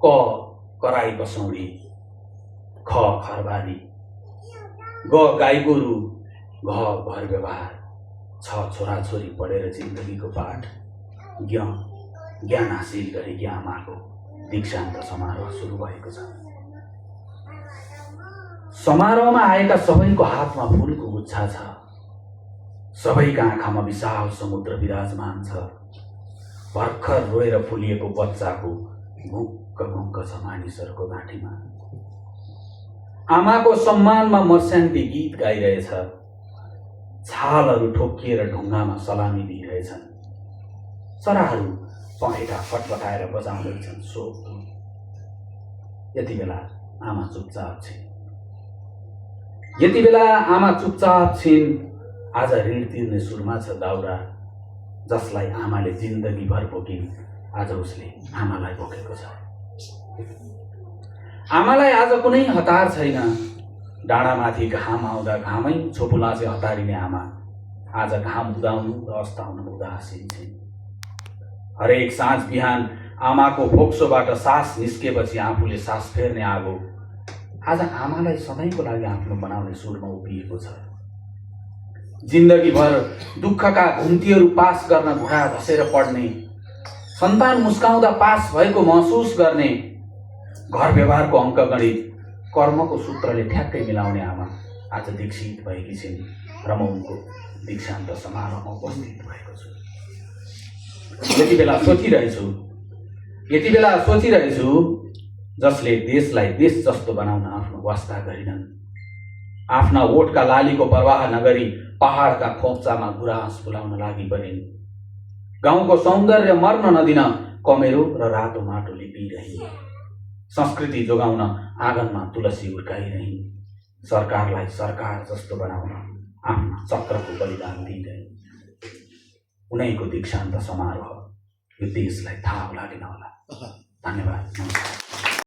क कराई कसौडी, ख खरबारी, ग गाई गोरु, घ घर व्यवहार, छ छोराछोरी पढेर जिन्दगीको पाठ, ज्ञान हासिल गरेकी आमाको दीक्षान्त समारोह सुरु भएको छ। समारोहमा आएका सबैको हातमा फूलको गुच्छा छ, सबैका आँखामा विशाल समुद्र विराजमान छ। भर्खर रोएर फुलिएको बच्चाको घुक्क घुक्क छ मानिसहरूको घाँटीमा। आमाको सम्मानमा मर्स्याङ्ती गीत गाइरहेछ, छालहरू ठोकिएर ढुङ्गामा सलामी दिइरहेछन्। चराहरू पखेटा फटफटाएर बजाउँदैछन् शोक धुन। यति बेला आमा चुपचाप छिन्। यति बेला आमा चुपचाप छिन्। आज ऋण तिर्ने सुरमा छ दाउरा, जसलाई आमाले जिन्दगीभर बोकिन्, आज उसले आमालाई बोकेको छ। आमालाई आज कुनै हतार छैन। डाँडामाथि घाम आउँदा घामै छोपुलाचे हतारिने आमा आज घाम उदाउनु र अस्ताउनु उदासीन छिन्। हरेक साँझ बिहान आमाको फोक्सोबाट सास निस्केपछि आफूले सास फेर्ने आगो आज आमालाई सधैँको लागि आफ्नो बनाउने सुरमा उभिएको छ। जिन्दगीभर दुःखका घुम्तीहरू पास गर्न घुँडा धसेर पढ्ने, सन्तान मुस्काउँदा पास भएको महसुस गर्ने, घर व्यवहारको अङ्कगणित कर्मको सूत्रले ठ्याक्कै मिलाउने आमा आज दीक्षित भएकी छिन् र म उनको दीक्षान्त समारोहमा उपस्थित भएको छु। यति बेला सोचिरहेछु जसले देशलाई देश जस्तो बनाउन आफ्नो वास्ता गरिनन्, आफ्ना ओठका लालीको परवाह नगरी पहाडका खोप्चामा गुराँस फुलाउन लागि परिन्, गाउँको सौन्दर्य मर्न नदिन कमेरो र रातो माटो लिपिरहिन्, संस्कृति जोगाउन आँगनमा तुलसी उर्काइरहिन्, सरकारलाई सरकार जस्तो बनाउन आफ्नो चक्रको बलिदान दिइरहिन्। उनैको दीक्षान्त समारोह यो देशलाई थाहा लाग्न होला। धन्यवाद।